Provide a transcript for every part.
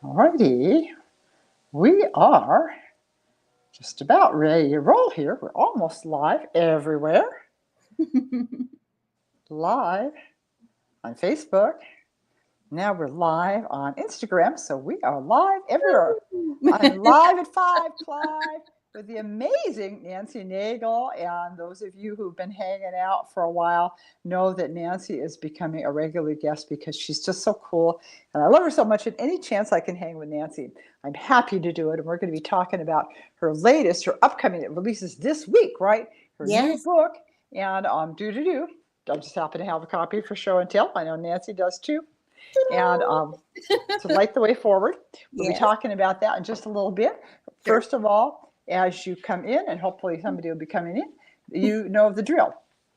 Alrighty, we are just about ready to roll here. We're almost live everywhere. Live on Facebook. Now we're live on Instagram, so we are live everywhere. I'm live at 5 live with the amazing Nancy Naigle, and those of you who've been hanging out for a while know that Nancy is becoming a regular guest because she's just so cool, and I love her so much. And any chance I can hang with Nancy, I'm happy to do it. And we're going to be talking about her upcoming that releases this week, right? Her new Yes. book, and I just happen to have a copy for show and tell. I know Nancy does too. And to light the way forward, we'll be Yes. talking about that in just a little bit. Sure. First of all, as you come in, and hopefully somebody will be coming in, you know the drill.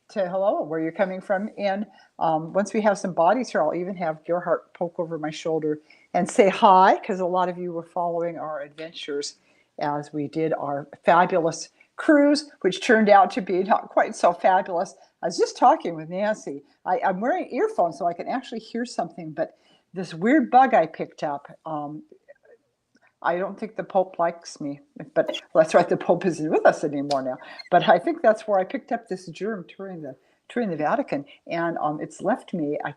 Say hello, where you're coming from. And once we have some bodies here, I'll even have Gerhart poke over my shoulder and say hi, because a lot of you were following our adventures as we did our fabulous cruise, which turned out to be not quite so fabulous. I was just talking with Nancy. I'm wearing earphones so I can actually hear something, but this weird bug I picked up, I don't think the Pope likes me, but well, that's right, the Pope isn't with us anymore now. But I think that's where I picked up this germ touring the Vatican, and it's left me. I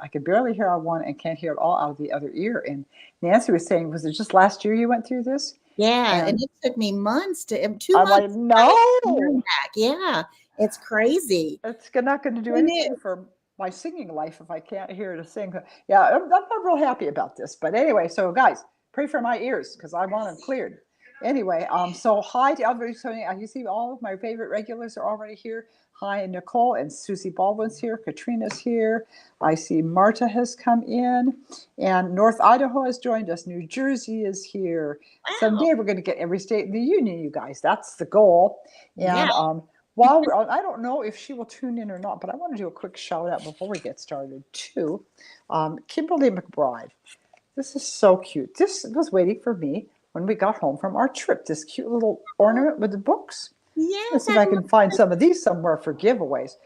could barely hear out one and can't hear it all out of the other ear. And Nancy was saying, was it just last year you went through this? Yeah, and And it took me months to 2 I'm like, months to finally get the hearing no, back. Yeah, it's crazy. it's not going to do Who knew? anything for my singing life if I can't hear to sing. Yeah, I'm not real happy about this. But anyway, so guys, pray for my ears because I want them cleared. Anyway, so hi to everybody. So you see all of my favorite regulars are already here. Hi, Nicole and Susie Baldwin's here. Katrina's here. I see Marta has come in, and North Idaho has joined us. New Jersey is here. Wow. Someday we're going to get every state in the union, you guys. That's the goal. Yeah. And while we're on, I don't know if she will tune in or not, but I want to do a quick shout out before we get started to Kimberly McBride. This is so cute. This was waiting for me when we got home from our trip. This cute little Oh, ornament with the books. Let's yes, see if I I love can find this. some of these somewhere for giveaways.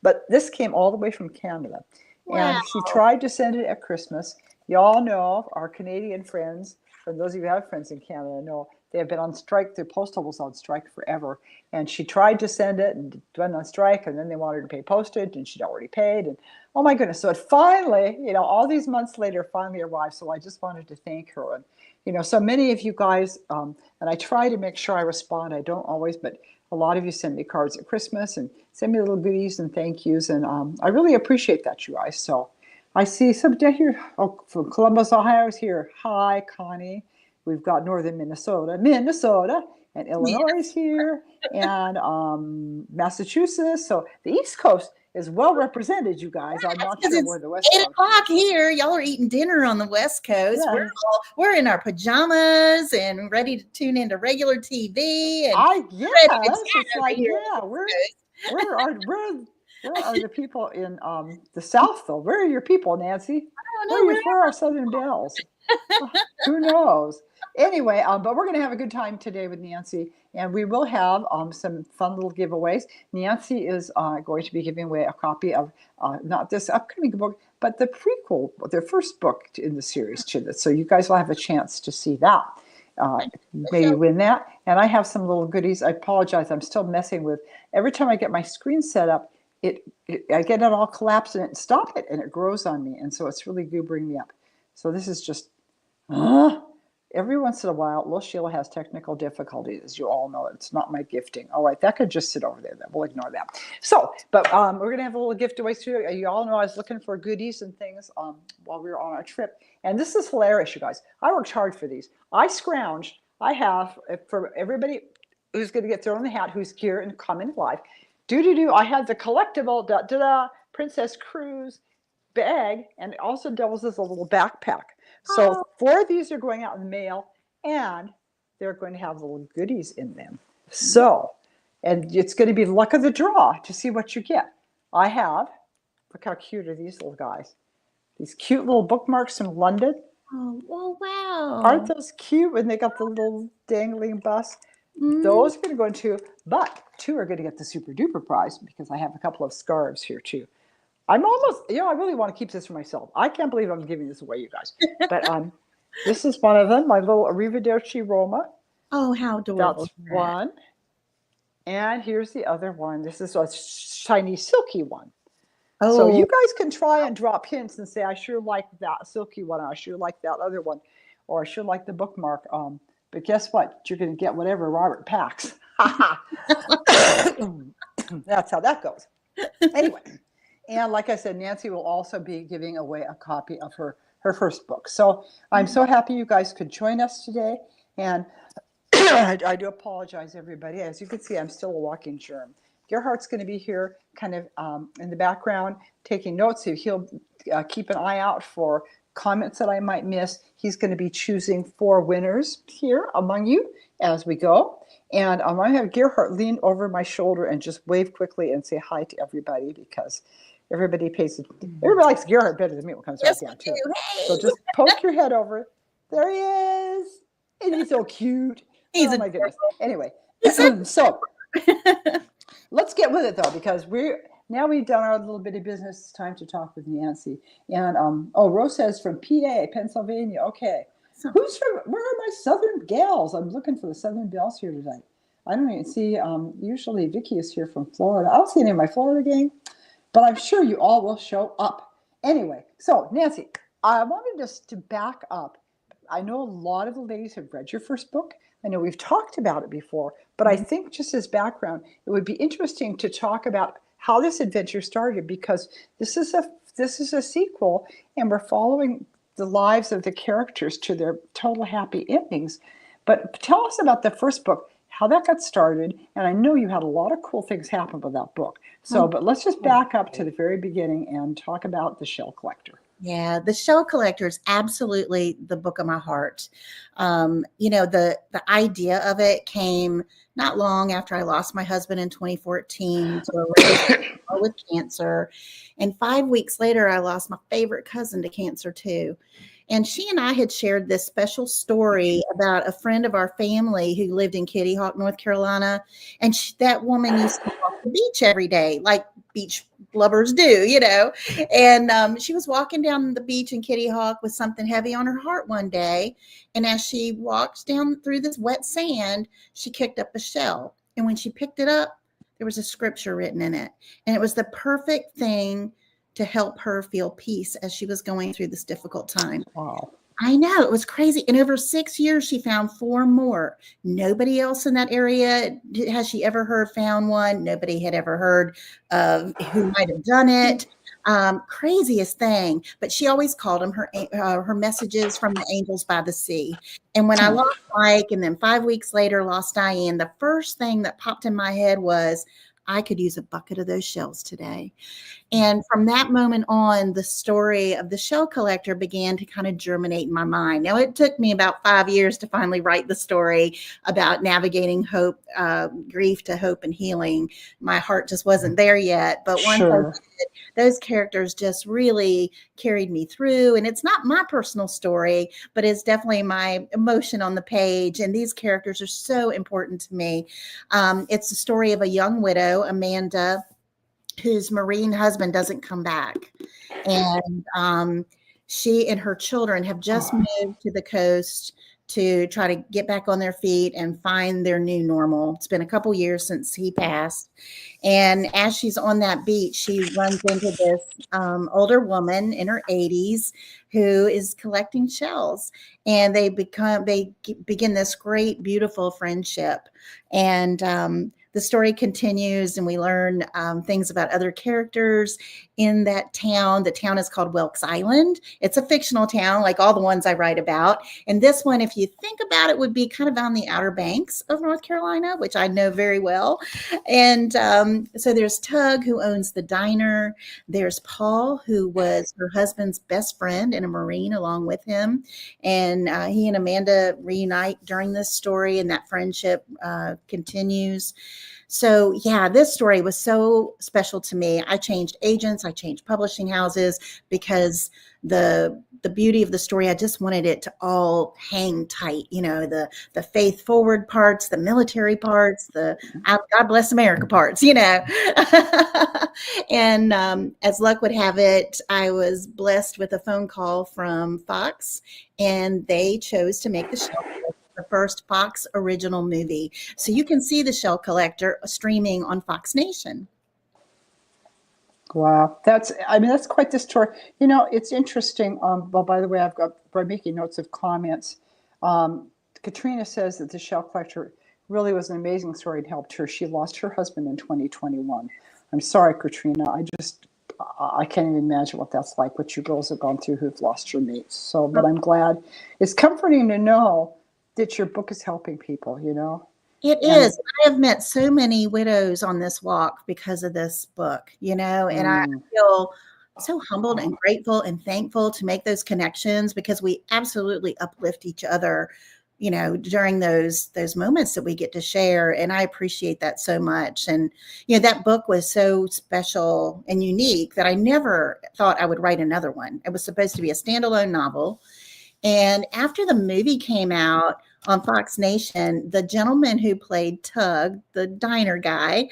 But this came all the way from Canada. Wow. And she tried to send it at Christmas. Y'all know our Canadian friends, for those of you who have friends in Canada, know they have been on strike. The postal was on strike forever. And she tried to send it and went on strike, and then they wanted her to pay postage, and she'd already paid. And oh my goodness. So it finally, all these months later, finally arrived. So I just wanted to thank her. And, so many of you guys, and I try to make sure I respond. I don't always, but a lot of you send me cards at Christmas and send me little goodies and thank yous. And I really appreciate that, you guys. So I see somebody here from Columbus, Ohio is here. Hi, Connie. We've got northern Minnesota, and Yeah, Illinois is here, and Massachusetts. So the East Coast is well represented, you guys. I'm that's not because sure where it's the West 8 Coast is. o'clock here. Y'all are eating dinner on the West Coast. Yeah, We're in our pajamas and ready to tune into regular TV and I ready to guess chat it's over like, here on yeah, the West where are the people in the South though? Where are your people, Nancy? I don't know. Where are Southern Belles? Who knows? Anyway, but we're going to have a good time today with Nancy, and we will have some fun little giveaways. Nancy is going to be giving away a copy of not this upcoming book, but the prequel, their first book in the series to this. So you guys will have a chance to see that. Maybe So, win that. And I have some little goodies. I apologize. I'm still messing with every time I get my screen set up. I get it all collapsed and it stop it and it grows on me, and so it's really goobering me up. So this is just uh, every once in a while. Little Sheila has technical difficulties, as you all know. It's not my gifting. All right, that could just sit over there. Then we'll ignore that. So, but we're gonna have a little giveaway too. You all know I was looking for goodies and things while we were on our trip, and this is hilarious, you guys. I worked hard for these. I scrounged. I have for everybody who's going to get thrown in the hat, who's here and coming live. I had the collectible Princess Cruise bag, and it also doubles as a little backpack. So oh, 4 of these are going out in the mail, and they're going to have little goodies in them. So, and it's going to be luck of the draw to see what you get. I have, look how cute are these little guys. These cute little bookmarks from London. oh, Aren't wow. those cute when they got the little dangling bus? Mm, Those are going to go into, but 2 are going to get the super duper prize because I have a couple of scarves here too. I'm almost, I really want to keep this for myself. I can't believe I'm giving this away, you guys. But this is one of them, my little Arrivederci Roma. Oh, how adorable That's is that? one. And here's the other one. This is a shiny, silky one. So you Oh, guys can try and drop hints and say, I sure like that silky one, or I sure like that other one, or I sure like the bookmark. But guess what? You're going to get whatever Robert packs. That's how that goes. Anyway, and like I said, Nancy will also be giving away a copy of her first book. So I'm so happy you guys could join us today. And I do apologize, everybody. As you can see, I'm still a walking germ. Gerhardt's going to be here kind of in the background taking notes. So he'll keep an eye out for comments that I might miss. He's going to be choosing 4 winners here among you as we go. And I'm going to have Gerhardt lean over my shoulder and just wave quickly and say hi to everybody, because everybody likes Gerhardt better than me when it comes yes, right we down do. to it. Hey, So just poke your head over. There he is. And he's so cute. he's Oh my goodness. Anyway, He's so so let's get with it though, because we've done our little bit of business. It's time to talk with Nancy. And Rose says from PA, Pennsylvania. Okay. Where are my Southern gals? I'm looking for the Southern gals here tonight. I don't even see, usually Vicky is here from Florida. I don't see any of my Florida gang, but I'm sure you all will show up. Anyway, so Nancy, I wanted just to back up. I know a lot of the ladies have read your first book. I know we've talked about it before, but I think just as background, it would be interesting to talk about how this adventure started, because this is a sequel, and we're following the lives of the characters to their total happy endings. But tell us about the first book, how that got started, and I know you had a lot of cool things happen with that book. So, but let's just back up to the very beginning and talk about The Shell Collector. Yeah, The Shell Collector is absolutely the book of my heart. The idea of it came not long after I lost my husband in 2014 to a rare with cancer. And 5 weeks later, I lost my favorite cousin to cancer too. And she and I had shared this special story about a friend of our family who lived in Kitty Hawk, North Carolina. And that woman used to walk the beach every day, like beach lovers do. And she was walking down the beach in Kitty Hawk with something heavy on her heart one day. And as she walked down through this wet sand, she kicked up a shell. And when she picked it up, there was a scripture written in it. And it was the perfect thing to help her feel peace as she was going through this difficult time. Wow. I know, it was crazy. And over 6 years, she found 4 more. Nobody else in that area has she ever heard found one. Nobody had ever heard of who might have done it. Craziest thing. But she always called them her messages from the angels by the sea. And when I lost Mike, and then 5 weeks later lost Diane, the first thing that popped in my head was, I could use a bucket of those shells today. And from that moment on, the story of The Shell Collector began to kind of germinate in my mind. Now, it took me about 5 years to finally write the story about navigating hope, grief to hope and healing. My heart just wasn't there yet. But once I did, those characters just really carried me through. And it's not my personal story, but it's definitely my emotion on the page. And these characters are so important to me. It's the story of a young widow, Amanda, whose Marine husband doesn't come back. And she and her children have just moved to the coast to try to get back on their feet and find their new normal. It's been a couple years since he passed. And as she's on that beach, she runs into this older woman in her 80s who is collecting shells. And they begin this great, beautiful friendship. And the story continues, and we learn things about other characters in that town. The town is called Wilkes Island. It's a fictional town, like all the ones I write about. And this one, if you think about it, would be kind of on the Outer Banks of North Carolina, which I know very well. And so there's Tug, who owns the diner. There's Paul, who was her husband's best friend and a Marine along with him. And he and Amanda reunite during this story, and that friendship continues. So yeah, this story was so special to me. I changed agents, I changed publishing houses because the beauty of the story, I just wanted it to all hang tight. You know, the faith forward parts, the military parts, the God bless America parts. You know, and as luck would have it, I was blessed with a phone call from Fox, and they chose to make the show the first Fox original movie. So you can see The Shell Collector streaming on Fox Nation. Wow, that's quite the story. You know, it's interesting. Well, by the way, by making notes of comments. Um, Katrina says that the Shell Collector really was an amazing story and helped her. She lost her husband in 2021. I'm sorry, Katrina. I can't even imagine what that's like, what you girls have gone through who've lost your mates. So, but I'm glad. It's comforting to know that your book is helping people, you know? It And is. I have met so many widows on this walk because of this book, you know, and I mm, feel so humbled and grateful and thankful to make those connections because we absolutely uplift each other, you know, during those moments that we get to share. And I appreciate that so much. And, you know, that book was so special and unique that I never thought I would write another one. It was supposed to be a standalone novel. And after the movie came out on Fox Nation, the gentleman who played Tug, the diner guy,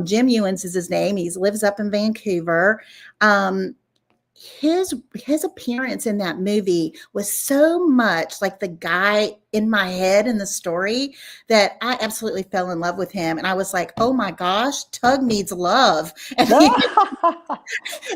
Jim Ewens is his name. He lives up in Vancouver. Um, his appearance in that movie was so much like the guy in my head in the story that I absolutely fell in love with him. And I was like, oh my gosh, Tug needs love.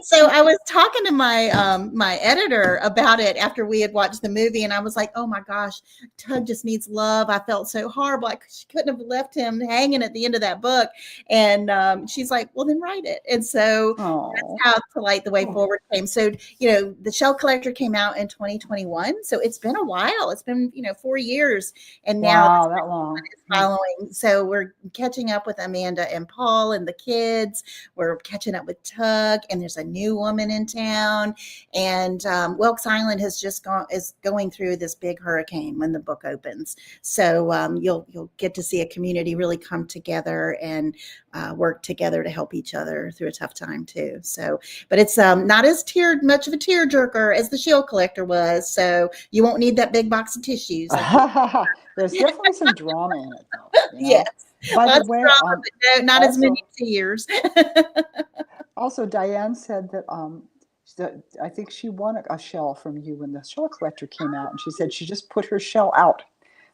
So I was talking to my editor about it after we had watched the movie, and I was like, "Oh my gosh, Tug just needs love." I felt so horrible. She couldn't have left him hanging at the end of that book. And she's like, "Well, then write it." And so that's oh, how To Light the Way Forward came. So you know, The Shell Collector came out in 2021, so it's been a while. It's been 4 years, and now wow, that long. following. So we're catching up with Amanda and Paul and the kids. We're catching up with Tug, and there's a new woman in town. And Wilkes Island is going through this big hurricane when the book opens. So you'll get to see a community really come together and work together to help each other through a tough time too. So, but it's not as much of a tearjerker as the Shell Collector was. So you won't need that big box of tissues. There's definitely some drama in it, though. Yes. By the Lots of way, drama, but no, not as also, many tears. also Diane said that I think she won a shell from you when the Shell Collector came out, and she said she just put her shell out.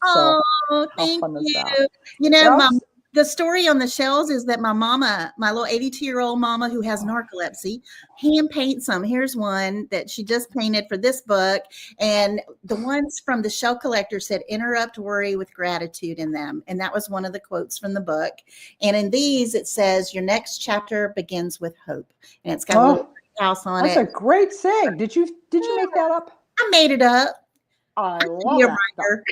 So Oh, how thank fun is that? you. You know, Yes. the story on the shells is that my mama, my little 82-year-old mama who has narcolepsy, hand paints them. Here's one that she just painted for this book. And the ones from the Shell Collector said, interrupt worry with gratitude in them. And that was one of the quotes from the book. And in these, it says, your next chapter begins with hope. And it's got a little house on That's it. a great saying. Did you make that up? I made it up. I love Be a that. writer.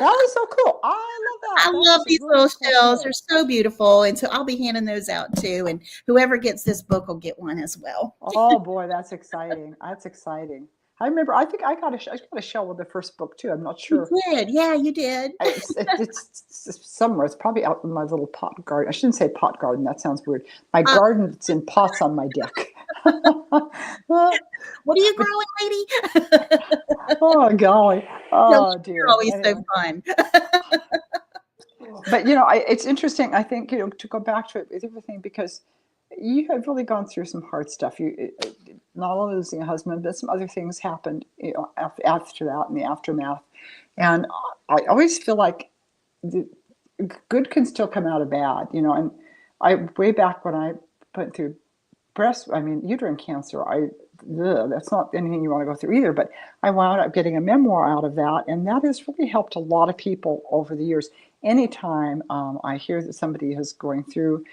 That was so cool. I love that. I That love is a these really little cool shells. saying. They're so beautiful. And so I'll be handing those out too. And whoever gets this book will get one as well. Oh boy, that's exciting. That's exciting. I remember. I think I got a shell with the first book too. I'm not You sure. did. Yeah, you did. It's somewhere. It's probably out in my little pot garden. I shouldn't say pot garden. That sounds weird. My Uh, garden that's in pots on my deck. what are you But growing, lady? oh golly, No, oh you're dear. always so Anyway, fun. but it's interesting. I think to go back to it with everything because you have really gone through some hard stuff. Not only losing a husband, but some other things happened after that in the aftermath. And I always feel like the good can still come out of bad, And way back when I went through uterine cancer, that's not anything you want to go through either. But I wound up getting a memoir out of that, and that has really helped a lot of people over the years. Anytime I hear that somebody is going through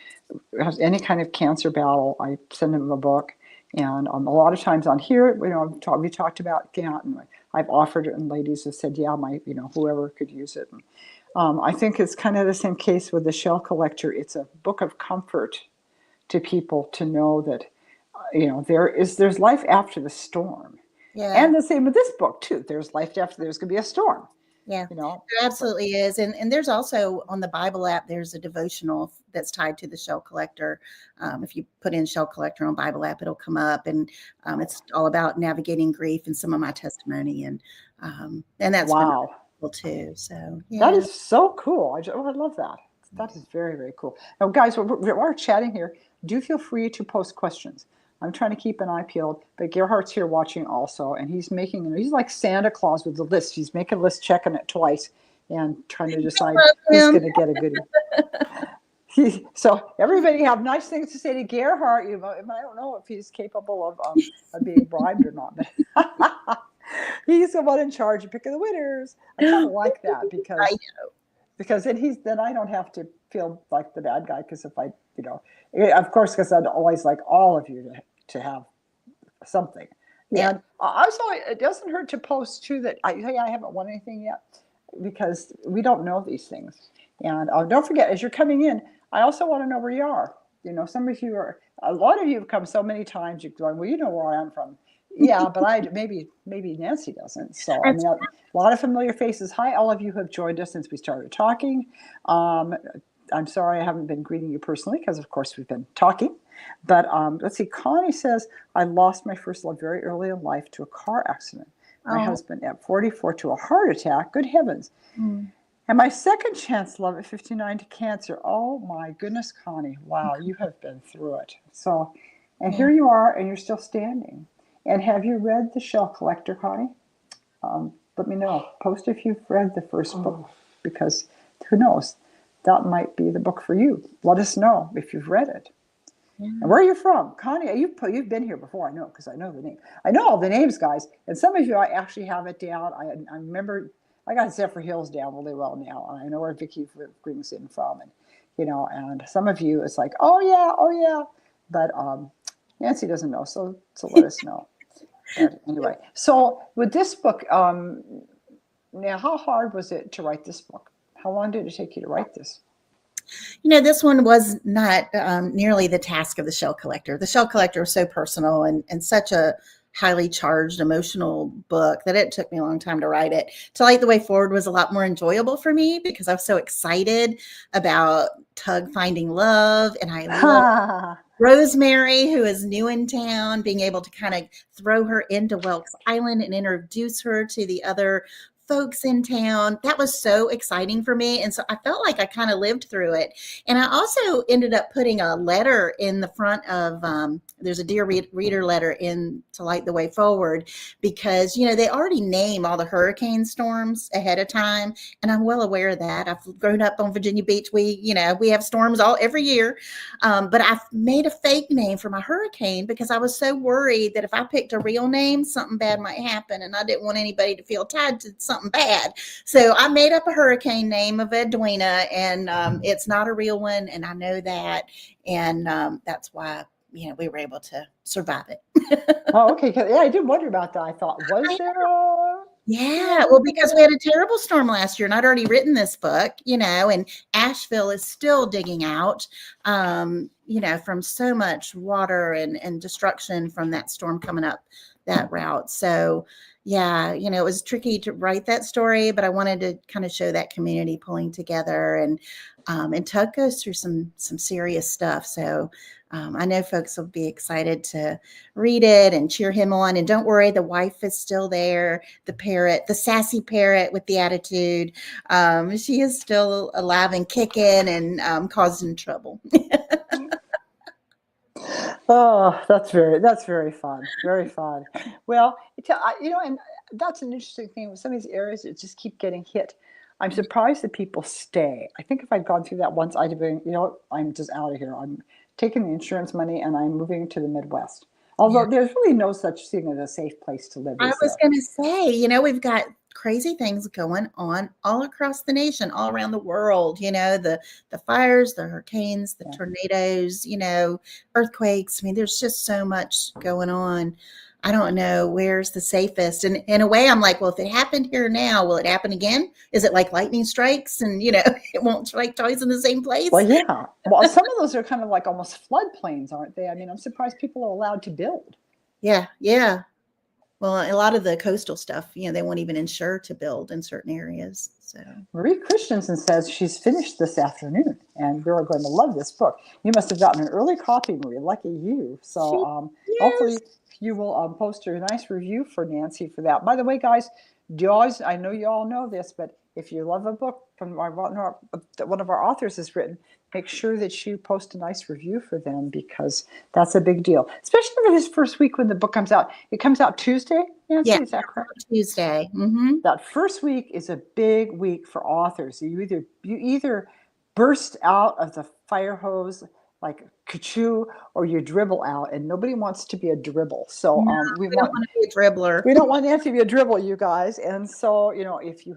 has any kind of cancer battle, I send them a book. And a lot of times on here, we talked about that, and I've offered it, and ladies have said, yeah, whoever could use it. And, I think it's kind of the same case with the Shell Collector. It's a book of comfort to people to know that there's life after the storm, Yeah. and the same with this book too. There's life after there's going to be a storm. Yeah, you know. there absolutely is. And there's also on the Bible app, there's a devotional that's tied to the shell collector. If you put in shell collector on Bible app, it'll come up, and it's all about navigating grief and some of my testimony, and that's been Wow. cool too. So That yeah. is so cool. I love that. That is very, very cool. Now, guys, we're chatting here. Do feel free to post questions. I'm trying to keep an eye peeled, but Gerhardt's here watching also, and he's like Santa Claus with the list. He's making a list, checking it twice, and trying to decide Love who's him. going to get a goodie. So everybody have nice things to say to Gerhardt. I don't know if he's capable of being bribed or not, but he's the one in charge of picking the winners. I kind of like that I because then I don't have to feel like the bad guy, because if I, of course, because I'd always like all of you to have something. Yeah. And also, it doesn't hurt to post too that I haven't won anything yet, because we don't know these things. And don't forget, as you're coming in, I also want to know where you are. Some of you a lot of you have come so many times. You're going, well, you know where I'm from. Yeah, but maybe Nancy doesn't. So I mean, a lot of familiar faces. Hi, all of you who have joined us since we started talking. I'm sorry I haven't been greeting you personally, because of course we've been talking. But let's see. Connie says, I lost my first love very early in life to a car accident. My husband at 44 to a heart attack. Good heavens. And my second chance love at 59 to cancer. Oh my goodness, Connie. Wow, you have been through it. So, and here you are, and you're still standing. And have you read The Shell Collector, Connie? Let me know. Post if you've read the first book, because who knows? That might be the book for you. Let us know if you've read it. And where are you from? Connie, you've been here before, I know, because I know the name. I know all the names, guys. And some of you, I actually have it down. I remember, I got Zephyr Hills down really well now. And I know where Vicki brings in from. And, and some of you, it's like, oh, yeah. But Nancy doesn't know, so let us know. But anyway, so with this book, now, how hard was it to write this book? How long did it take you to write this? This one was not nearly the task of The Shell Collector. The Shell Collector was so personal and such a highly charged emotional book that it took me a long time to write it. To Light the Way Forward was a lot more enjoyable for me, because I was so excited about Tug finding love, and I love Rosemary, who is new in town, being able to kind of throw her into Welks Island and introduce her to the other folks in town. That was so exciting for me. And so I felt like I kind of lived through it. And I also ended up putting a letter in the front of, there's a Dear Reader letter in To Light the Way Forward, because, they already name all the hurricane storms ahead of time. And I'm well aware of that. I've grown up on Virginia Beach. We have storms every year. But I've made a fake name for my hurricane, because I was so worried that if I picked a real name, something bad might happen. And I didn't want anybody to feel tied to something bad. So I made up a hurricane name of Edwina, and it's not a real one. And I know that. And that's why, we were able to survive it. Oh, okay. Yeah, I did wonder about that. I thought, was there a... Yeah, well, because we had a terrible storm last year, and I'd already written this book, and Asheville is still digging out, from so much water and destruction from that storm coming up that route. So, yeah, it was tricky to write that story, but I wanted to kind of show that community pulling together, and Tug goes through some serious stuff. So I know folks will be excited to read it and cheer him on. And don't worry, the wife is still there. The parrot, the sassy parrot with the attitude, she is still alive and kicking and causing trouble. Oh, that's very fun. Very fun. Well, and that's an interesting thing with some of these areas that just keep getting hit. I'm surprised that people stay. I think if I'd gone through that once, I'd have been, I'm just out of here. I'm taking the insurance money and I'm moving to the Midwest. Although there's really no such thing as a safe place to live. I was going to say, we've got crazy things going on all across the nation, all around the world, the fires, the hurricanes, the tornadoes, earthquakes. I mean, there's just so much going on. I don't know where's the safest. And in a way, I'm like, well, if it happened here now, will it happen again? Is it like lightning strikes and, it won't strike twice in the same place? Well, yeah. Well, some of those are kind of like almost floodplains, aren't they? I mean, I'm surprised people are allowed to build. Yeah. Well, a lot of the coastal stuff, they won't even insure to build in certain areas. So Marie Christensen says she's finished this afternoon, and you're going to love this book. You must have gotten an early copy, Marie. Lucky you. So she, yes, hopefully you will post a nice review for Nancy for that. By the way, guys, do you always, I know you all know this, but if you love a book from that one of our authors has written, make sure that you post a nice review for them, because that's a big deal, especially for this first week when the book comes out. It comes out Tuesday, Nancy, yeah, is that correct? Tuesday. Mm-hmm. That first week is a big week for authors. You either burst out of the fire hose like Kachu, or you dribble out, and nobody wants to be a dribble. So No, we don't want to be a dribbler. we don't want Nancy to be a dribble, you guys. And so, if you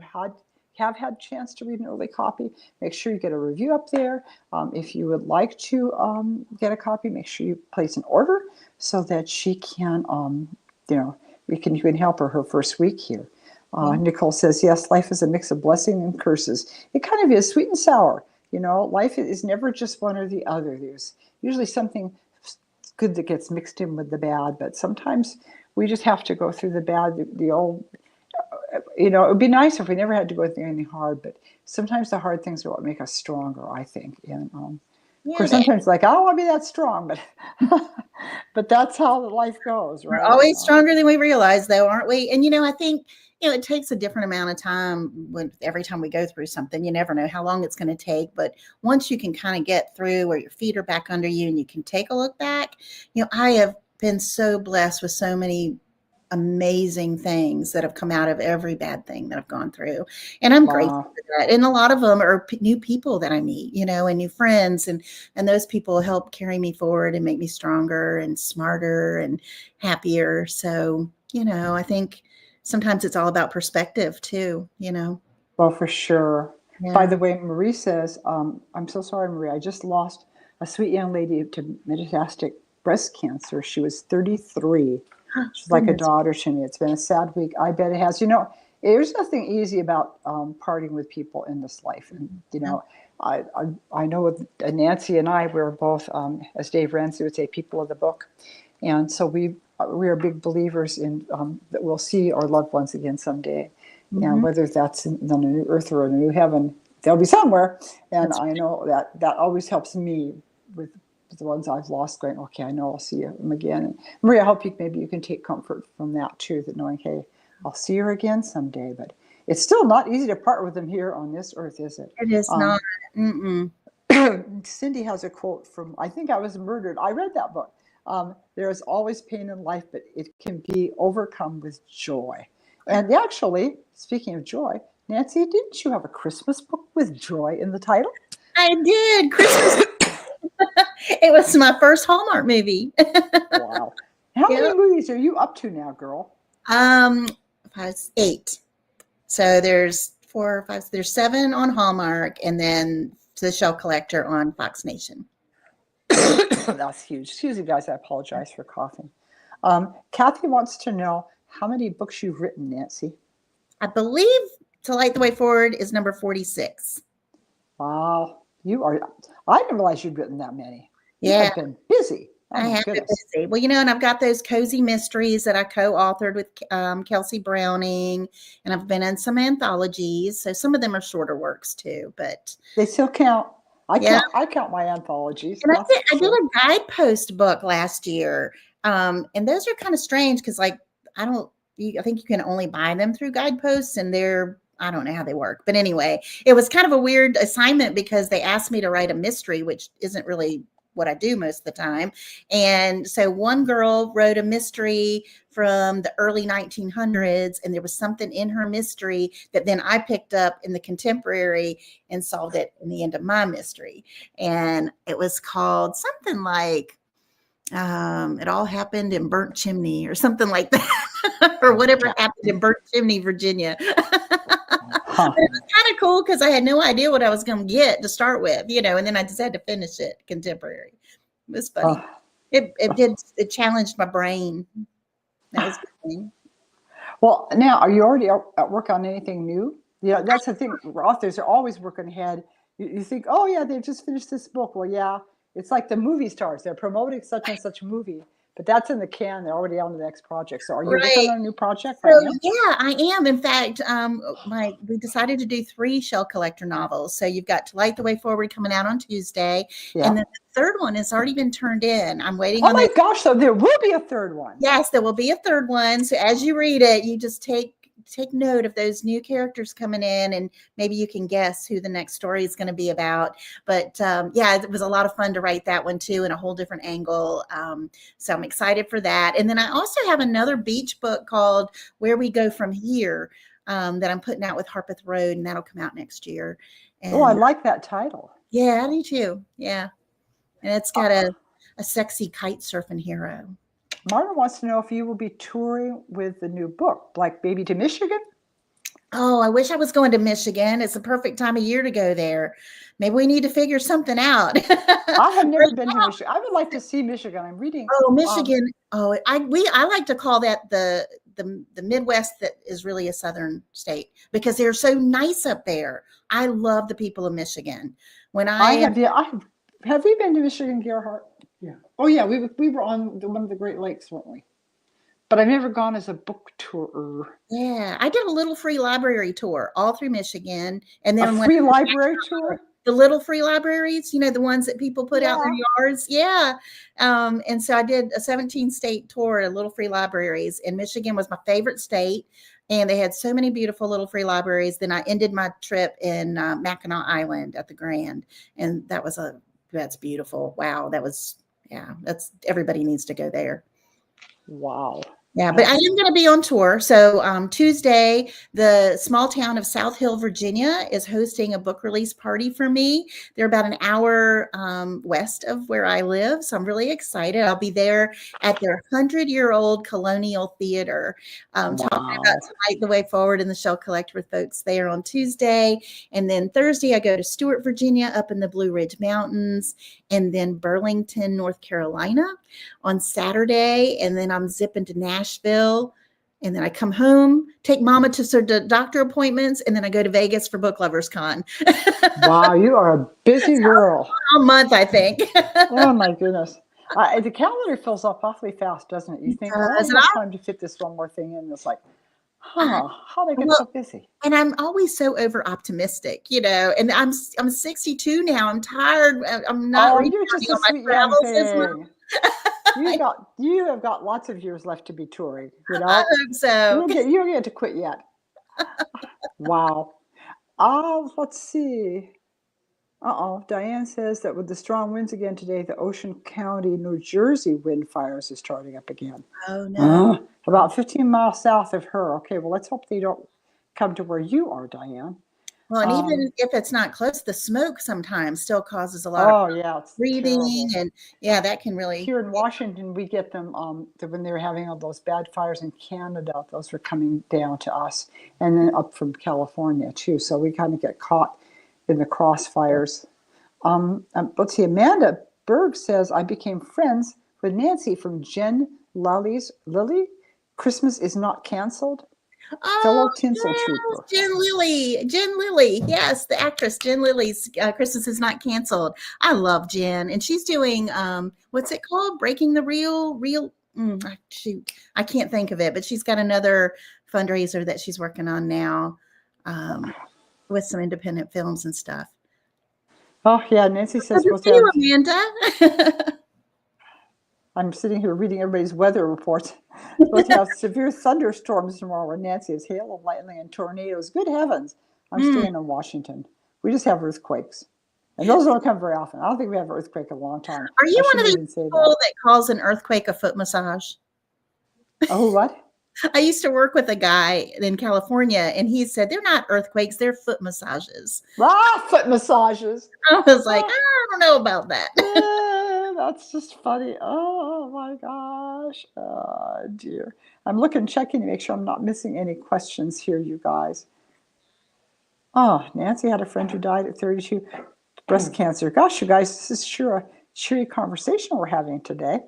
have had a chance to read an early copy, make sure you get a review up there. If you would like to get a copy, make sure you place an order so that she can, you can help her first week here. Nicole says, yes, life is a mix of blessing and curses. It kind of is, sweet and sour. Life is never just one or the other. There's usually something good that gets mixed in with the bad, but sometimes we just have to go through the bad, the old, it would be nice if we never had to go through anything hard, but sometimes the hard things are what make us stronger, I think. And of Yeah, course, sometimes I don't want to be that strong, but but that's how life goes, we're right? always stronger than we realize, though, aren't we? And I think it takes a different amount of time every time we go through something. You never know how long it's going to take, but once you can kind of get through where your feet are back under you and you can take a look back, I have been so blessed with so many amazing things that have come out of every bad thing that I've gone through. And I'm grateful Wow. for that. And a lot of them are new people that I meet, and new friends. And those people help carry me forward and make me stronger and smarter and happier. So, I think sometimes it's all about perspective too. Well, for sure. By Yeah. the way, Marie says, I'm so sorry, Marie. I just lost a sweet young lady to metastatic breast cancer. She was 33. She's like a Goodness. daughter to me. It's been a sad week. I bet it has. There's nothing easy about parting with people in this life. And, I know with Nancy and I, we're both, as Dave Ramsey would say, people of the book. And so we are big believers in that we'll see our loved ones again someday. And Mhm. whether that's in a new earth or a new heaven, they'll be somewhere. And That's I know that always helps me with the ones I've lost, going, okay, I know I'll see them again. And Maria, I hope maybe you can take comfort from that too, that knowing, hey, I'll see her again someday. But it's still not easy to part with them here on this earth, is it? It is not. Mm-mm. Cindy has a quote from, I Think I Was Murdered. I read that book. There is always pain in life, but it can be overcome with joy. And actually, speaking of joy, Nancy, didn't you have a Christmas book with joy in the title? I did. Christmas. It was my first Hallmark movie. Wow. How Yeah. many movies are you up to now, girl? 8. So there's 4 or 5. There's 7 on Hallmark, and then The Shell Collector on Fox Nation. That's huge. Excuse me, guys. I apologize for coughing. Kathy wants to know how many books you've written, Nancy. I believe To Light the Way Forward is number 46. Wow. I didn't realize you'd written that many. You Yeah. have been busy. Oh, I my have been goodness. busy. Well, and I've got those cozy mysteries that I co-authored with Kelsey Browning, and I've been in some anthologies. So some of them are shorter works too, but They still count. yeah. I count my anthologies. And That's I for did sure. a guidepost book last year, and those are kind of strange because, I think you can only buy them through guideposts, and I don't know how they work. But anyway, it was kind of a weird assignment because they asked me to write a mystery, which isn't really what I do most of the time. And so one girl wrote a mystery from the early 1900s, and there was something in her mystery that then I picked up in the contemporary and solved it in the end of my mystery. And it was called something like It All Happened in Burnt Chimney or something like that, or Whatever Happened in Burnt Chimney, Virginia. Huh. But it was kind of cool because I had no idea what I was going to get to start with, and then I just had to finish it contemporary. It was funny. It challenged my brain. That was good. Well, now, are you already at work on anything new? Yeah, that's the thing. Authors are always working ahead. You think, oh, yeah, they've just finished this book. Well, yeah, it's like the movie stars. They're promoting such and such movie, but that's in the can. They're already on to the next project. So are you working Right. on a new project So right now? yeah, I am. In fact, we decided to do 3 shell collector novels. So you've got To Light the Way Forward coming out on Tuesday, Yeah. and then the third one has already been turned in. I'm waiting Oh on my the gosh, so there will be a third one. Yes, there will be a third one. So as you read it, you just take note of those new characters coming in, and maybe you can guess who the next story is going to be about. But yeah, it was a lot of fun to write that one too, in a whole different angle. So I'm excited for that. And then I also have another beach book called Where We Go From Here, that I'm putting out with Harpeth Road, and that'll come out next year. Oh, I And like that title. yeah, I do too. Yeah, and it's got Uh, a sexy kite surfing hero. Marta wants to know if you will be touring with the new book, like Baby to Michigan. Oh, I wish I was going to Michigan. It's the perfect time of year to go there. Maybe we need to figure something out. I have never Right been to now, Michigan. I would like to see Michigan. I'm reading. oh, Um, Michigan. Oh, I like to call that the Midwest that is really a southern state because they're so nice up there. I love the people of Michigan. When I I am have. Yeah, have we been to Michigan, Gerhardt? Yeah. Oh yeah, we were on one of the Great Lakes, weren't we? But I've never gone as a book tourer. Yeah, I did a little free library tour all through Michigan, and A then when free library tour. the little free libraries, the ones that people put out in Yeah. their yards. Yeah. And so I did a 17 state tour of little free libraries, and Michigan was my favorite state. And they had so many beautiful little free libraries. Then I ended my trip in Mackinac Island at the Grand. And that's beautiful. Wow. That's everybody needs to go there. Wow. Yeah, but I am going to be on tour. So Tuesday, the small town of South Hill, Virginia, is hosting a book release party for me. They're about an hour west of where I live, so I'm really excited. I'll be there at their 100-year-old Colonial Theater, talking about Wow. To Light the Way Forward in the Shell Collector with folks there on Tuesday. And then Thursday, I go to Stewart, Virginia, up in the Blue Ridge Mountains, and then Burlington, North Carolina on Saturday, and then I'm zipping to Nashville, and then I come home, take mama to doctor appointments, and then I go to Vegas for Book Lovers Con. Wow, you are a busy girl. A month, I think. Oh my goodness. The calendar fills up awfully fast, doesn't it? You think, well, I don't And have time to fit this one more thing in. It's like, how did I get so busy? and I'm always so over optimistic, and I'm 62 now. I'm tired. I'm not Oh, recounting you're just a on my sweet young travels as much. thing. You have got lots of years left to be touring. I hope so. You don't get to quit yet. Wow. Let's see. Diane says that with the strong winds again today, the Ocean County, New Jersey wind fires is starting up again. Oh no. About 15 miles south of her. Okay, well, let's hope they don't come to where you are, Diane. Well, and even if it's not close, the smoke sometimes still causes a lot of Yeah, it's breathing, terrible. and yeah, that can really. Here in Washington, we get them when they were having all those bad fires in Canada. Those were coming down to us, and then up from California too. So we kind of get caught in the crossfires. Let's see. Amanda Berg says I became friends with Nancy from Jen Lilly. Christmas is not canceled. Fellow tinsel yes, trooper. Jen Lilly, yes, the actress Jen Lilly's Christmas is not canceled. I love Jen, and she's doing what's it called? Breaking the real. Shoot, I can't think of it, but she's got another fundraiser that she's working on now, with some independent films and stuff. Oh yeah, Nancy says Good to see you, Amanda. I'm sitting here reading everybody's weather reports. Supposed to have severe thunderstorms tomorrow where Nancy is hail and lightning and tornadoes. Good heavens. I'm staying in Washington. We just have earthquakes. And those don't come very often. I don't think we have an earthquake in a long time. Are you one of these people that calls an earthquake a foot massage? Oh, what? I used to work with a guy in California, and he said they're not earthquakes, they're foot massages. Foot massages. I was like, I don't know about that. That's just funny. Oh my gosh. Oh dear. I'm checking to make sure I'm not missing any questions here, you guys. Oh, Nancy had a friend who died at 32, breast cancer. Gosh, you guys, this is sure a cheery conversation we're having today.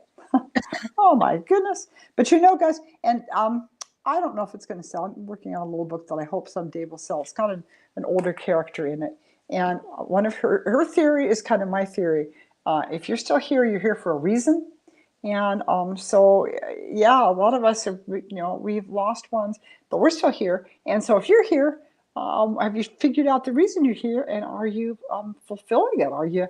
Oh my goodness. But guys, and I don't know if it's going to sell. I'm working on a little book that I hope someday will sell. It's got an older character in it. And one of her theory is kind of my theory. If you're still here, you're here for a reason. And so, yeah, a lot of us have, we've lost ones, but we're still here. And so, if you're here, have you figured out the reason you're here, and are you fulfilling it? Are you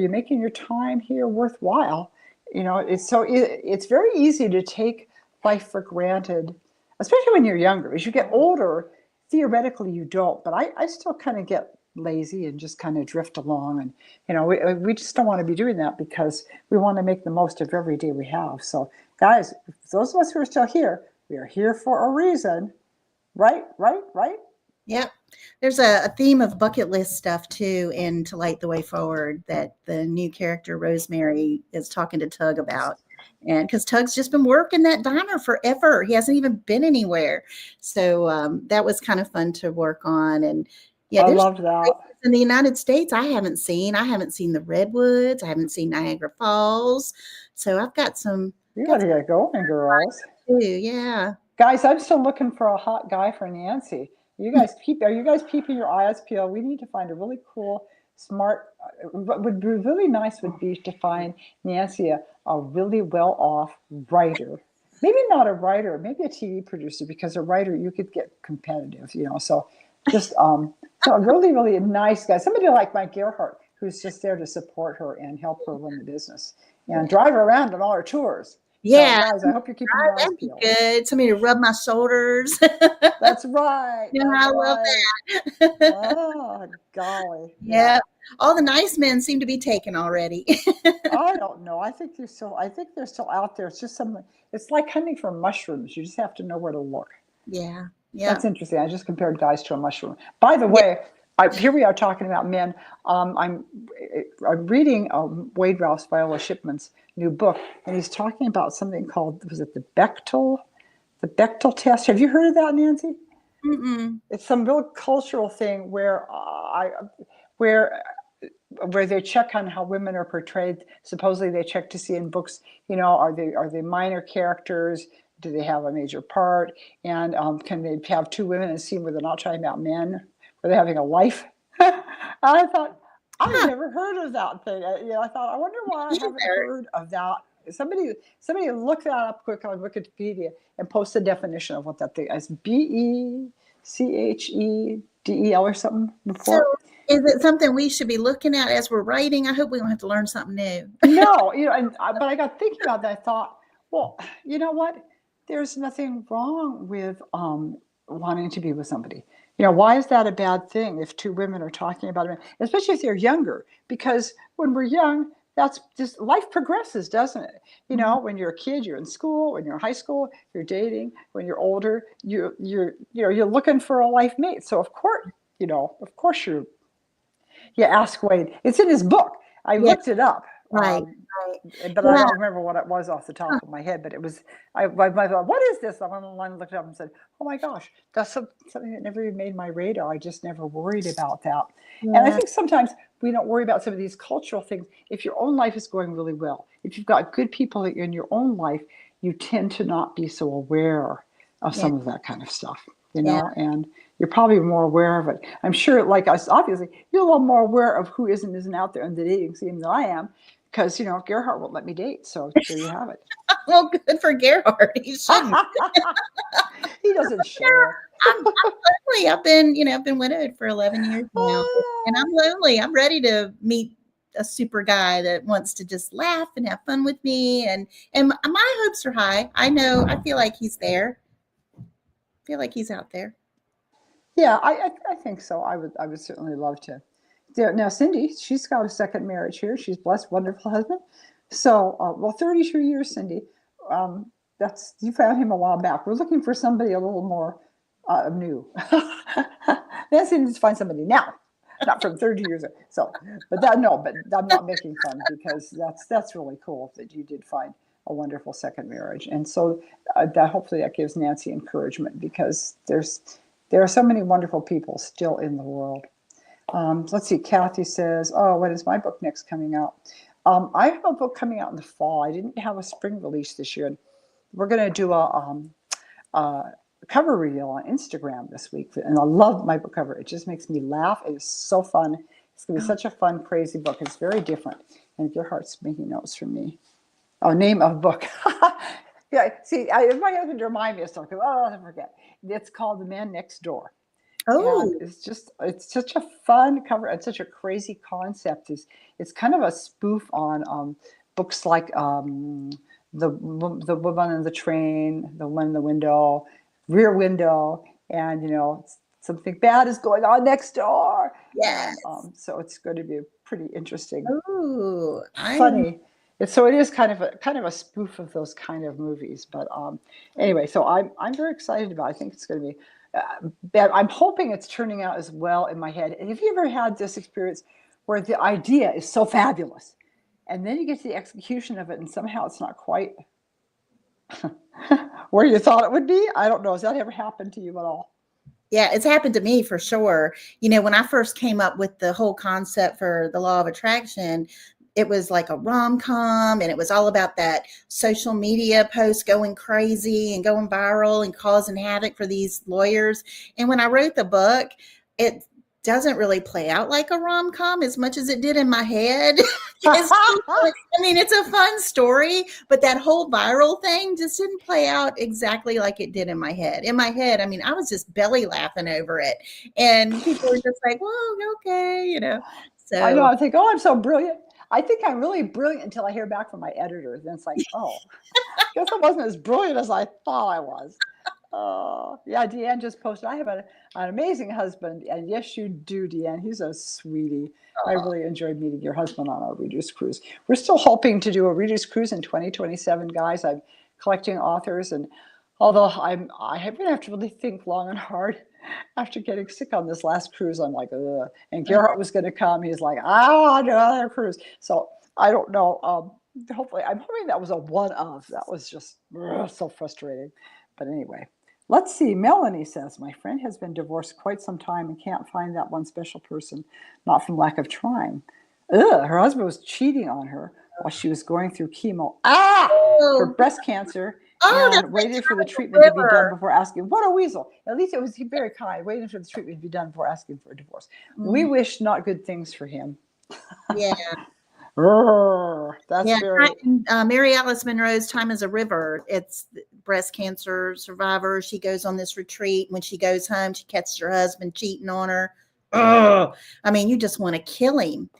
making your time here worthwhile? It's very easy to take life for granted, especially when you're younger. As you get older, theoretically you don't, but I still kind of get lazy and just kind of drift along, and we just don't want to be doing that because we want to make the most of every day we have. So guys, those of us who are still here, we are here for a reason. Right. Yep. There's a theme of bucket list stuff too, in To Light the Way Forward, that the new character Rosemary is talking to Tug about. And because Tug's just been working that diner forever, he hasn't even been anywhere. So that was kind of fun to work on. And yeah, I there's loved that. places in the United States I haven't seen. I haven't seen the Redwoods. I haven't seen Niagara Falls. So I've got some. You gotta get going, girls. Too. Yeah. Guys, I'm still looking for a hot guy for Nancy. Are you guys keeping your eyes peeled? We need to find a really cool, smart. What would be really nice would be to find Nancy a really well-off writer. Maybe not a writer, maybe a TV producer, because a writer you could get competitive, So just so a really, really nice guy, somebody like Mike Gerhardt, who's just there to support her and help her run the business and drive her around on all her tours. Yeah. So guys, I hope you're keeping your eyes That'd be peeled. good. Somebody to rub my shoulders. That's right. You know, I love that. Oh, golly. Yeah. All the nice men seem to be taken already. I don't know. I think they're still out there. It's just something. It's like hunting for mushrooms. You just have to know where to look. Yeah. That's interesting. I just compared guys to a mushroom. By the way, here we are talking about men. I'm reading Wade Ralph's Viola Shipman's new book, and he's talking about something called, was it the Bechtel test? Have you heard of that, Nancy? Mm-mm. It's some real cultural thing where where they check on how women are portrayed. Supposedly they check to see in books, are they minor characters? Do they have a major part? And can they have two women in a scene where they're not talking about men, where they're having a life? I thought, I've never heard of that thing. I thought, I wonder why I haven't heard of that. Somebody look that up quick on Wikipedia and post the definition of what that thing is. BECHEDEL or something before. So is it something we should be looking at as we're writing? I hope we don't have to learn something new. No, but I got thinking about that. I thought, well, you know what? There's nothing wrong with wanting to be with somebody. Why is that a bad thing if two women are talking about it, especially if they're younger? Because when we're young, that's just life progresses, doesn't it? When you're a kid, you're in school. When you're in high school, you're dating. When you're older, you're looking for a life mate. So of course you ask Wade. It's in his book. I looked it up. Right. But I don't remember what it was off the top of my head. But it was, I thought, what is this? I went online and looked it up and said, oh my gosh, that's something that never even made my radar. I just never worried about that. Yeah. And I think sometimes we don't worry about some of these cultural things. If your own life is going really well, if you've got good people in your own life, you tend to not be so aware of some of that kind of stuff, and you're probably more aware of it. I'm sure, like us, obviously, you're a little more aware of who isn't out there in the dating scene than I am, because Gerhardt won't let me date. So there you have it. Well, good for Gerhardt. He shouldn't. He doesn't share. I'm lonely. I've been widowed for 11 years now, and I'm lonely. I'm ready to meet a super guy that wants to just laugh and have fun with me. And my hopes are high. I feel like he's there. I feel like he's out there. Yeah, I think so. I would certainly love to. Now, Cindy, she's got a second marriage here. She's blessed, wonderful husband. So, 32 years, Cindy. You found him a while back. We're looking for somebody a little more new. Nancy needs to find somebody now, not from 30 years ago. So, but I'm not making fun, because that's really cool that you did find a wonderful second marriage. And so that hopefully that gives Nancy encouragement, because there are so many wonderful people still in the world. Let's see, Kathy says, when is my book next coming out? I have a book coming out in the fall. I didn't have a spring release this year. We're going to do a cover reveal on Instagram this week. And I love my book cover. It just makes me laugh. It is so fun. It's going to be such a fun, crazy book. It's very different. And Gerhardt's making notes from me. Oh, name of book. Yeah, see, my husband remind me of something. Oh, I forget. It's called The Man Next Door. And Oh, it's such a fun cover and such a crazy concept. It's kind of a spoof on books like the woman in the train, the one in the window, Rear Window, and something bad is going on next door, and yes. so it's going to be pretty interesting, Oh, funny. So it is kind of a spoof of those kind of movies. But anyway, so I'm very excited about it. I think it's going to be. I'm hoping it's turning out as well in my head. And have you ever had this experience where the idea is so fabulous, and then you get to the execution of it, and somehow it's not quite where you thought it would be? I don't know. Has that ever happened to you at all? yeah, it's happened to me for sure. When I first came up with the whole concept for the law of attraction, it was like a rom-com, and it was all about that social media post going crazy and going viral and causing havoc for these lawyers. And when I wrote the book, it doesn't really play out like a rom-com as much as it did in my head. It's a fun story, but that whole viral thing just didn't play out exactly like it did in my head. In my head, I was just belly laughing over it. And people were just like, whoa, okay. I know. So I think, oh, I'm so brilliant. I think I'm really brilliant until I hear back from my editor. Then it's like, oh, guess I wasn't as brilliant as I thought I was. Yeah, Deanne just posted, I have an amazing husband. And yes, you do, Deanne. He's a sweetie. I really enjoyed meeting your husband on our Readers Cruise. We're still hoping to do a Readers Cruise in 2027, guys. I'm collecting authors, and although I have going to have to really think long and hard after getting sick on this last cruise. I'm like, ugh. And Gerhardt was going to come. He's like, I want another cruise. So I don't know. Hopefully, I'm hoping that was a one of. That was just so frustrating. But anyway, let's see. Melanie says, my friend has been divorced quite some time and can't find that one special person, not from lack of trying. Ugh, her husband was cheating on her while she was going through chemo. For oh, breast cancer, that's and like waited for the Charlie treatment to be done River. before asking. What a weasel. At least it was very kind, waiting for the treatment to be done before asking for a divorce. We Mhm. wish not good things for him. Yeah. That's Yeah, very. Mary Alice Monroe's Time is a River. It's breast cancer survivor. She goes on this retreat. When she goes home, she catches her husband cheating on her. Oh, you just want to kill him.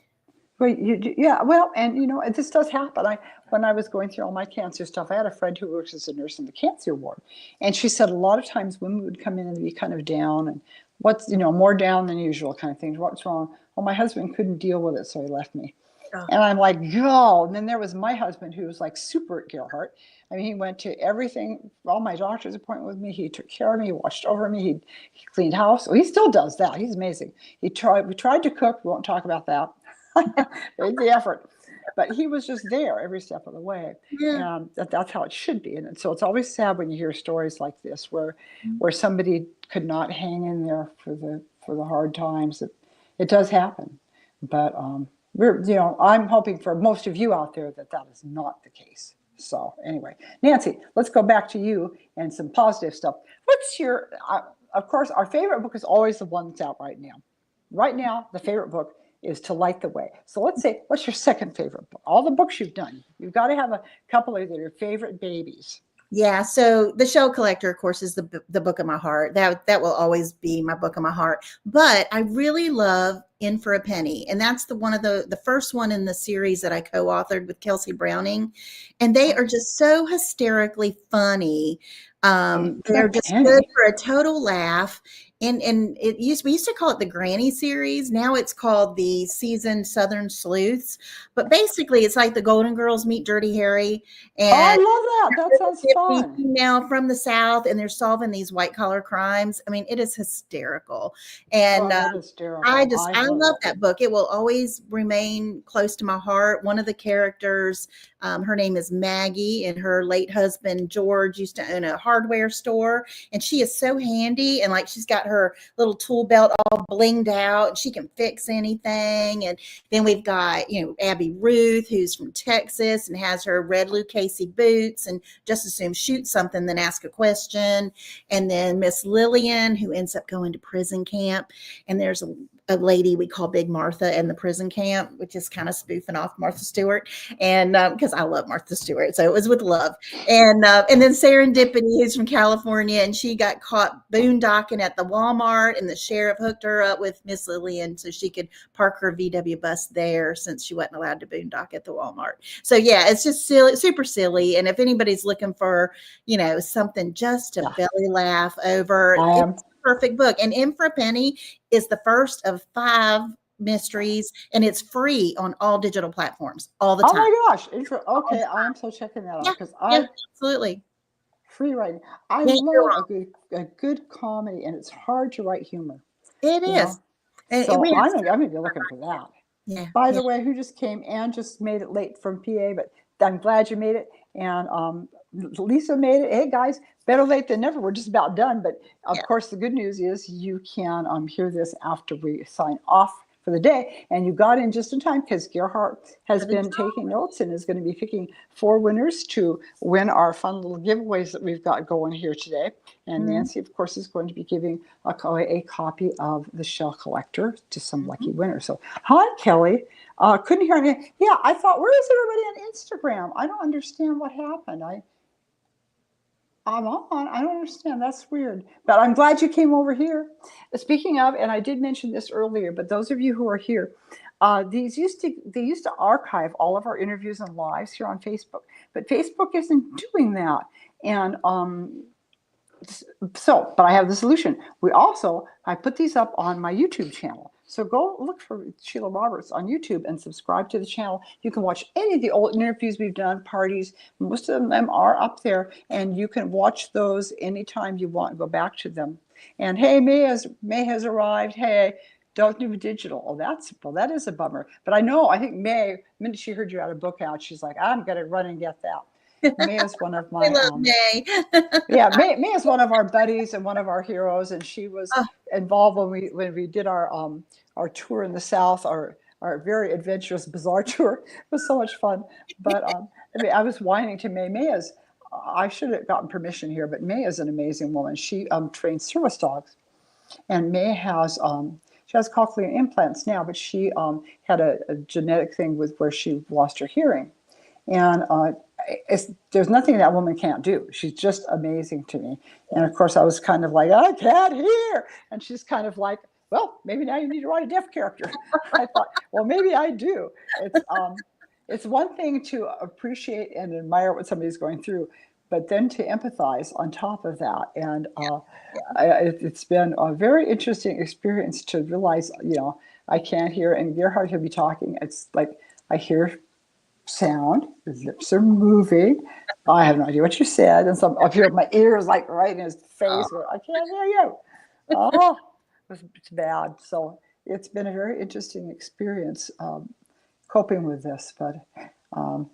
Well, yeah, well, and this does happen. When I was going through all my cancer stuff, I had a friend who works as a nurse in the cancer ward, and she said a lot of times women would come in and be kind of down, and what's more down than usual kind of things. What's wrong? Well, my husband couldn't deal with it, so he left me. Oh, And I'm like, yo. And then there was my husband, who was like super Gerhardt. He went to everything, all my doctor's appointment with me. He took care of me. He watched over me. He cleaned house. Well, he still does that. He's amazing. We tried to cook. We won't talk about that. Made the effort. But he was just there every step of the way. yeah. And that's how it should be. And so it's always sad when you hear stories like this where somebody could not hang in there for the hard times. It does happen. But I'm hoping for most of you out there that is not the case. So anyway, Nancy, let's go back to you and some positive stuff. What's your, of course, our favorite book is always the one that's out right now. Right now, the favorite book is To Light the Way. So let's say, what's your second favorite book? All the books you've done, you've got to have a couple of your favorite babies. Yeah, so The Shell Collector, of course, is the book of my heart. That will always be my book of my heart. But I really love In for a Penny, and that's one of the first one in the series that I co-authored with Kelsey Browning, and they are just so hysterically funny. They're just good Penny. for a total laugh. And we used to call it the Granny series. Now it's called the Seasoned Southern Sleuths. But basically, it's like the Golden Girls meet Dirty Harry, Oh, I and love that. That sounds fun. now from the South, and they're solving these white collar crimes. It is hysterical. And Oh, that is hysterical. I I love love it. that book. It will always remain close to my heart. One of the characters, her name is Maggie, and her late husband George used to own a hardware store, and she is so handy, and like she's got her little tool belt all blinged out, and she can fix anything. And then we've got Abby Ruth, who's from Texas and has her red Lucchese boots, and just assume shoot something than ask a question. And then Miss Lillian, who ends up going to prison camp. And there's a lady we call Big Martha in the prison camp, which is kind of spoofing off Martha Stewart, and because I love Martha Stewart, so it was with love. And then Serendipity, who's from California, and she got caught boondocking at the Walmart, and the sheriff hooked her up with Miss Lillian so she could park her VW bus there since she wasn't allowed to boondock at the Walmart. So yeah, it's just silly, super silly. And if anybody's looking for, something just to belly laugh over, I am. it's a perfect book. And In for a Penny is the first of 5 mysteries, and it's free on all digital platforms all the time. Oh my gosh. Okay, I am so checking that out because Absolutely. Free writing. I Yeah, love a good comedy, and it's hard to write humor. it is. So I'm gonna be looking for that. Yeah. By the way, who just came? Ann just made it late from PA, but I'm glad you made it. And Lisa made it. Hey guys, better late than never. We're just about done. But of course, the good news is you can hear this after we sign off for the day. And you got in just in time because Gerhardt has been taking notes and is going to be picking 4 winners to win our fun little giveaways that we've got going here today. And Nancy, of course, is going to be giving a copy of The Shell Collector to some lucky winners. So, hi, Kelly. Couldn't hear me. Yeah, I thought, where is everybody on Instagram? I don't understand what happened. I'm on. I don't understand. That's weird. But I'm glad you came over here. Speaking of, and I did mention this earlier, but those of you who are here, they used to archive all of our interviews and lives here on Facebook, but Facebook isn't doing that. And but I have the solution. I put these up on my YouTube channel. So go look for Sheila Roberts on YouTube and subscribe to the channel. You can watch any of the old interviews we've done, parties. Most of them are up there, and you can watch those anytime you want and go back to them. And hey, May has arrived. Hey, don't do digital. That is a bummer. But I think May, the minute she heard you had a book out, she's like, I'm going to run and get that. May is one of my. I love May. Yeah, May is one of our buddies and one of our heroes, and she was involved when we did our tour in the South, our very adventurous, bizarre tour. It was so much fun. But I was whining to May. I should have gotten permission here, but May is an amazing woman. She trains service dogs, and May has she has cochlear implants now, but she had a genetic thing where she lost her hearing, and there's nothing that woman can't do. She's just amazing to me. And of course, I was kind of like, I can't hear. And she's kind of like, well, maybe now you need to write a deaf character. I thought, well, maybe I do. It's one thing to appreciate and admire what somebody's going through, but then to empathize on top of that. And it's been a very interesting experience to realize, I can't hear. And Gerhardt will be talking. It's like I hear sound, his lips are moving. I have no idea what you said, and so up here, my ears like right in his face. Where I can't hear you. Oh, it's bad. So it's been a very interesting experience coping with this, but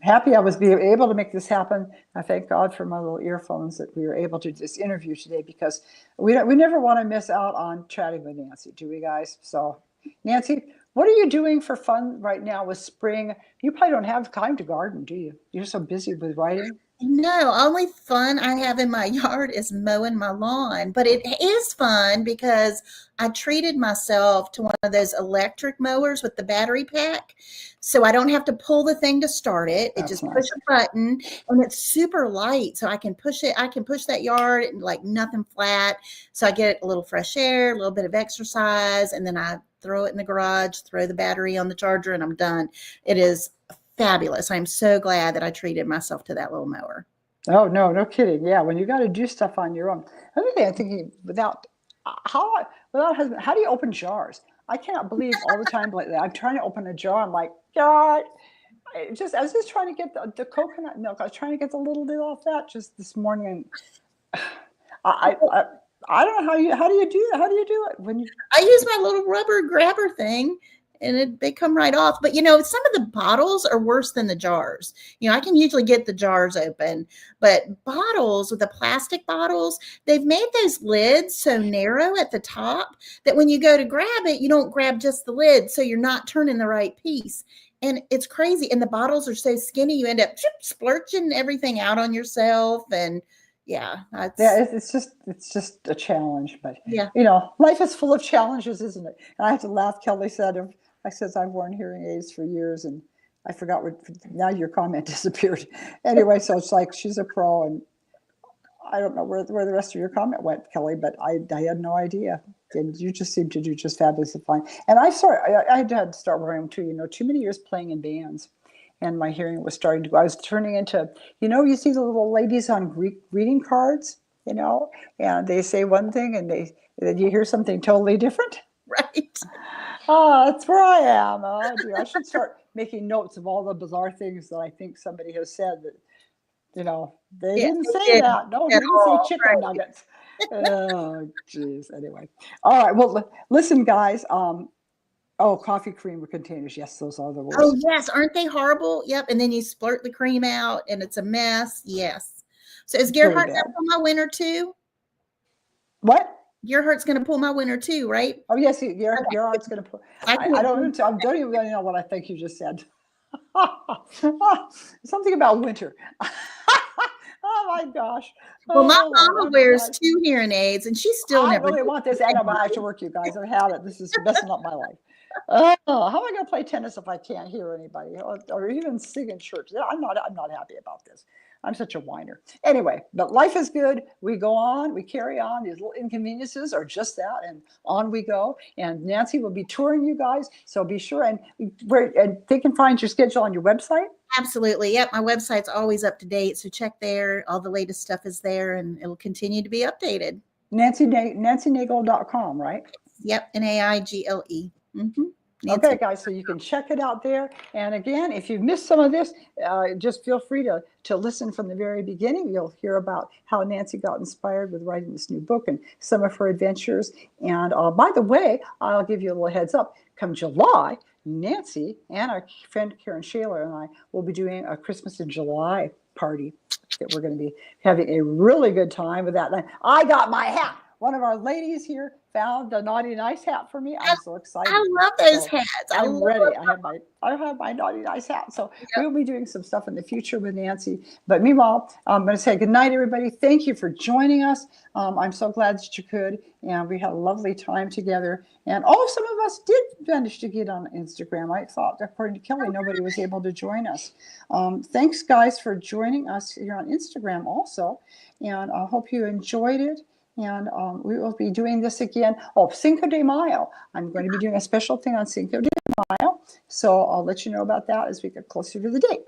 happy I was able to make this happen. I thank God for my little earphones that we were able to do this interview today, because we never want to miss out on chatting with Nancy, do we guys? So Nancy, what are you doing for fun right now with spring? You probably don't have time to garden, do you? You're so busy with writing. No, only fun I have in my yard is mowing my lawn. But it is fun because I treated myself to one of those electric mowers with the battery pack. So I don't have to pull the thing to start it. It just push a button, and it's super light. So I can push it. I can push that yard like nothing flat. So I get a little fresh air, a little bit of exercise, and then I throw it in the garage, throw the battery on the charger, and I'm done. It is fabulous. I'm so glad that I treated myself to that little mower. Oh, no kidding. Yeah, when you got to do stuff on your own. Another thing I'm thinking, without husband, how do you open jars? I cannot believe all the time lately I'm trying to open a jar. I'm like, God, I was just trying to get the coconut milk. I was trying to get the little bit off that just this morning. I don't know how do you do that? How do you do it when you? I use my little rubber grabber thing, and they come right off. But some of the bottles are worse than the jars. I can usually get the jars open, but bottles, with the plastic bottles, they've made those lids so narrow at the top that when you go to grab it, you don't grab just the lid, so you're not turning the right piece. And it's crazy. And the bottles are so skinny, you end up splurching everything out on yourself. And Yeah, Yeah, that's it's just a challenge, but yeah. life is full of challenges, isn't it? And I have to laugh. Kelly said, "I says I've worn hearing aids for years, and I forgot what." Now your comment disappeared. Anyway, so it's like she's a pro, and I don't know where the rest of your comment went, Kelly, but I had no idea. And you just seem to do just fabulously fine. And I had to start wearing them too. Too many years playing in bands, and my hearing was starting to go. I was turning into, you see the little ladies on greeting cards, and they say one thing, and then you hear something totally different. Right. That's where I am. Oh dear, I should start making notes of all the bizarre things that I think somebody has said that they Yeah, didn't they say did that. No, he at didn't say all. chicken Right. nuggets. Oh, jeez. Anyway. All right. Well, listen, guys. Oh, coffee creamer containers. Yes, those are the Oh, worst. yes, aren't they horrible? Yep, and then you splurt the cream out, and it's a mess. Yes. So is Really Gerhardt gonna bad. pull my winner too? What? Gerhardt's gonna pull my winner too, right? Oh, yes. Okay, Your art's going to put. I I can't don't drink. even. I don't even really know what I think you just said. Something about winter. Oh my gosh. Well, my Oh Lord. mama I'm wears sorry. 2 hearing aids, and she still I never really gets want the this red antibiotic to one. work, you guys. I've had it. This is messing up my life. Oh, how am I going to play tennis if I can't hear anybody, or even sing in church? Yeah, I'm not happy about this. I'm such a whiner. Anyway, but life is good. We go on. We carry on. These little inconveniences are just that, and on we go. And Nancy will be touring you guys, so be sure and they can find your schedule on your website. Absolutely. Yep, my website's always up to date, so check there. All the latest stuff is there, and it'll continue to be updated. NancyNaigle.com, right? Yep, Naigle. Okay, Nancy. guys, so you can check it out there. And again, if you've missed some of this, just feel free to listen from the very beginning. You'll hear about how Nancy got inspired with writing this new book and some of her adventures. And by the way, I'll give you a little heads up. Come July, Nancy and our friend Karen Shaler and I will be doing a Christmas in July party that we're going to be having a really good time with that. And I got my hat. One of our ladies here found the naughty nice hat for me. I'm so excited. I love those So hats. I I'm love ready. I have my naughty nice hat. So them. we'll be doing some stuff in the future with Nancy. But meanwhile, I'm going to say good night, everybody. Thank you for joining us. I'm so glad that you could, and we had a lovely time together. And some of us did manage to get on Instagram. I thought, according to Kelly, nobody was able to join us. Thanks, guys, for joining us here on Instagram also. And I hope you enjoyed it. And we will be doing this again. Oh, Cinco de Mayo. I'm going to be doing a special thing on Cinco de Mayo. So I'll let you know about that as we get closer to the date.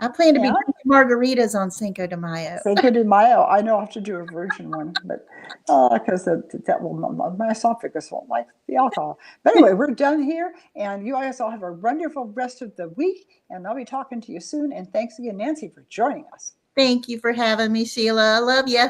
I plan to be And drinking margaritas on Cinco de Mayo. Cinco de Mayo. I know I have to do a virgin one, but because that will my esophagus won't like the alcohol. But anyway, we're done here, and you guys all have a wonderful rest of the week. And I'll be talking to you soon. And thanks again, Nancy, for joining us. Thank you for having me, Sheila. I love you.